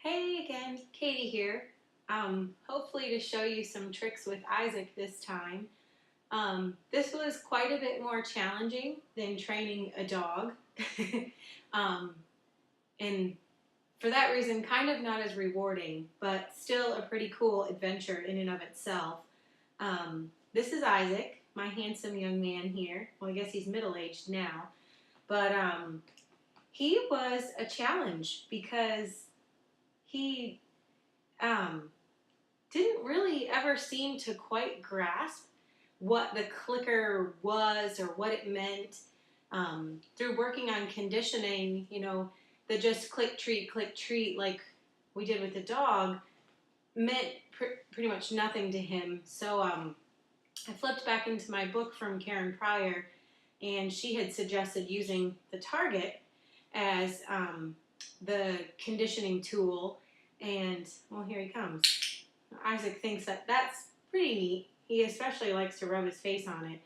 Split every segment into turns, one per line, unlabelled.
Hey again, Katie here. Hopefully to show you some tricks with Isaac this time. This was quite a bit more challenging than training a dog. um, and for that reason, kind of not as rewarding, but still a pretty cool adventure in and of itself. This is Isaac, my handsome young man here. Well, I guess he's middle-aged now. But he was a challenge because he um, didn't really ever seem to quite grasp what the clicker was or what it meant. Through working on conditioning, the just click treat like we did with the dog meant pretty much nothing to him. So I flipped back into my book from Karen Pryor, and she had suggested using the target as the conditioning tool. And, well, here he comes. Isaac thinks that that's pretty neat. He especially likes to rub his face on it.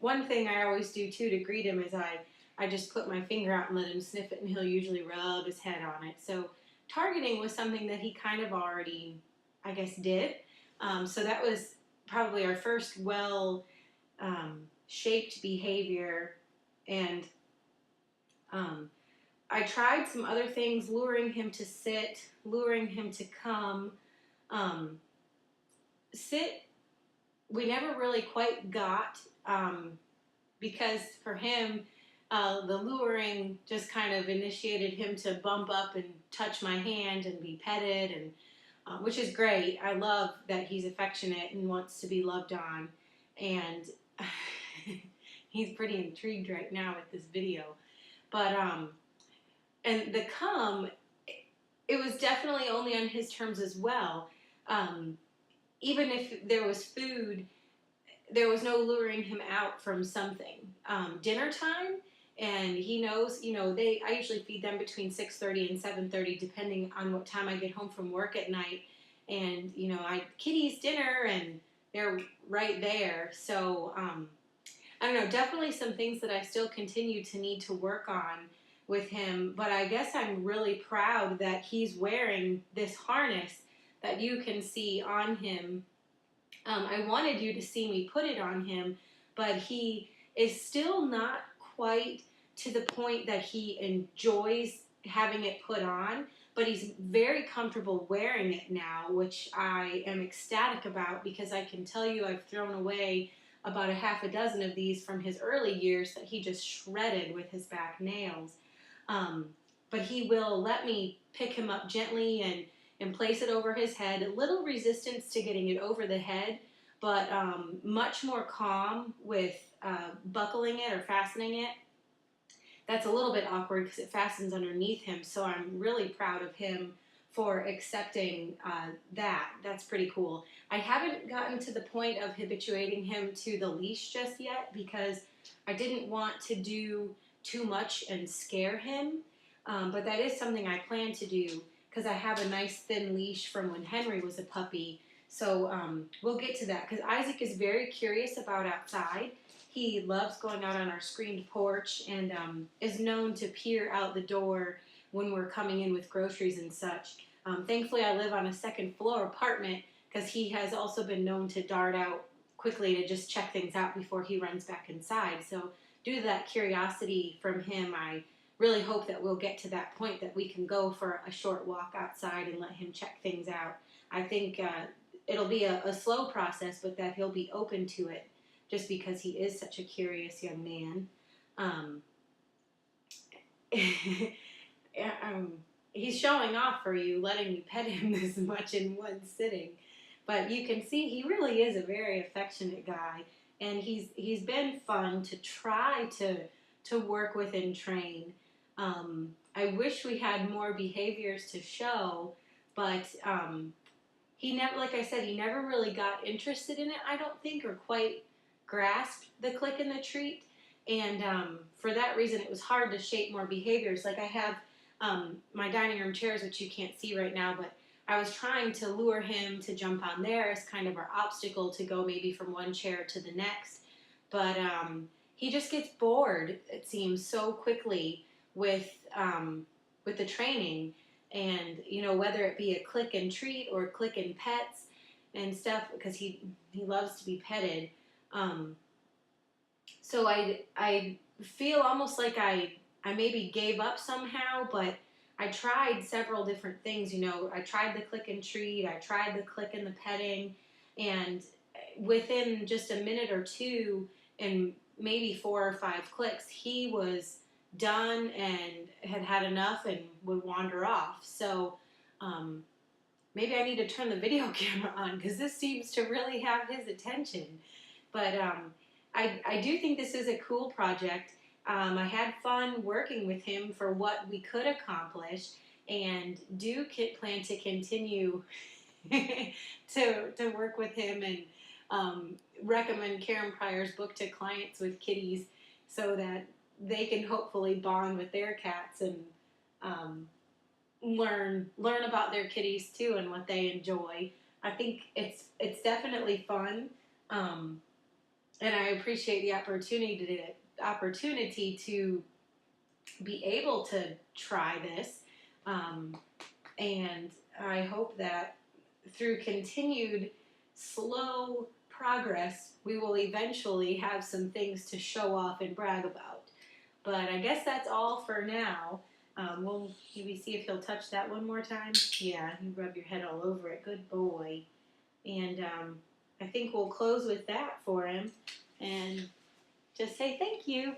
One thing I always do, too, to greet him is I just put my finger out and let him sniff it, and he'll usually rub his head on it. So targeting was something that he kind of already, I guess, did. So that was probably our first well-shaped behavior. And I tried some other things, luring him to sit, luring him to come. Sit, we never really quite got, because for him, the luring just kind of initiated him to bump up and touch my hand and be petted, and which is great. I love that he's affectionate and wants to be loved on, and he's pretty intrigued right now with this video. But and the come, it was definitely only on his terms as well. Even if there was food, there was no luring him out from something. Dinner time, and he knows, I usually feed them between 6:30 and 7:30, depending on what time I get home from work at night. And, Kitty's dinner, and they're right there. So, I don't know, definitely some things that I still continue to need to work on with him, but I guess I'm really proud that he's wearing this harness that you can see on him. I wanted you to see me put it on him, but he is still not quite to the point that he enjoys having it put on, but he's very comfortable wearing it now, which I am ecstatic about, because I can tell you I've thrown away about a half a dozen of these from his early years that he just shredded with his back nails. But he will let me pick him up gently and place it over his head. A little resistance to getting it over the head, but much more calm with buckling it or fastening it. That's a little bit awkward because it fastens underneath him, so I'm really proud of him for accepting that. That's pretty cool. I haven't gotten to the point of habituating him to the leash just yet, because I didn't want to do too much and scare him, but that is something I plan to do, because I have a nice thin leash from when Henry was a puppy. So we'll get to that, because Isaac is very curious about outside. He loves going out on our screened porch, and is known to peer out the door when we're coming in with groceries and such. Thankfully, I live on a second floor apartment, because he has also been known to dart out quickly to just check things out before he runs back inside. So due to that curiosity from him, I really hope that we'll get to that point that we can go for a short walk outside and let him check things out. I think it'll be a slow process, but that he'll be open to it, just because he is such a curious young man. He's showing off for you, letting you pet him this much in one sitting. But you can see he really is a very affectionate guy, and he's been fun to try to work with and train. I wish we had more behaviors to show, but he never, like I said, he never really got interested in it, I don't think, or quite grasped the click and the treat. And for that reason, it was hard to shape more behaviors. Like I have my dining room chairs, which you can't see right now, but I was trying to lure him to jump on there as kind of our obstacle to go maybe from one chair to the next. But he just gets bored, it seems, so quickly with the training. and you know, whether it be a click and treat or click and pets and stuff, because he loves to be petted. Um, so I feel almost like I maybe gave up somehow, but I tried several different things. You know, I tried the click and treat, I tried the click and the petting, and within just a minute or two, and maybe 4 or 5 clicks, he was done and had had enough and would wander off. So um, maybe I need to turn the video camera on because this seems to really have his attention. But I do think this is a cool project. I had fun working with him for what we could accomplish, and do plan to continue to work with him and recommend Karen Pryor's book to clients with kitties so that they can hopefully bond with their cats and um, learn about their kitties too and what they enjoy. I think it's definitely fun, um, and I appreciate the opportunity to be able to try this, um, and I hope that through continued slow progress, we will eventually have some things to show off and brag about. But I guess that's all for now. We'll maybe see if he'll touch that one more time. Yeah, you rub your head all over it. Good boy. And I think we'll close with that for him and just say thank you.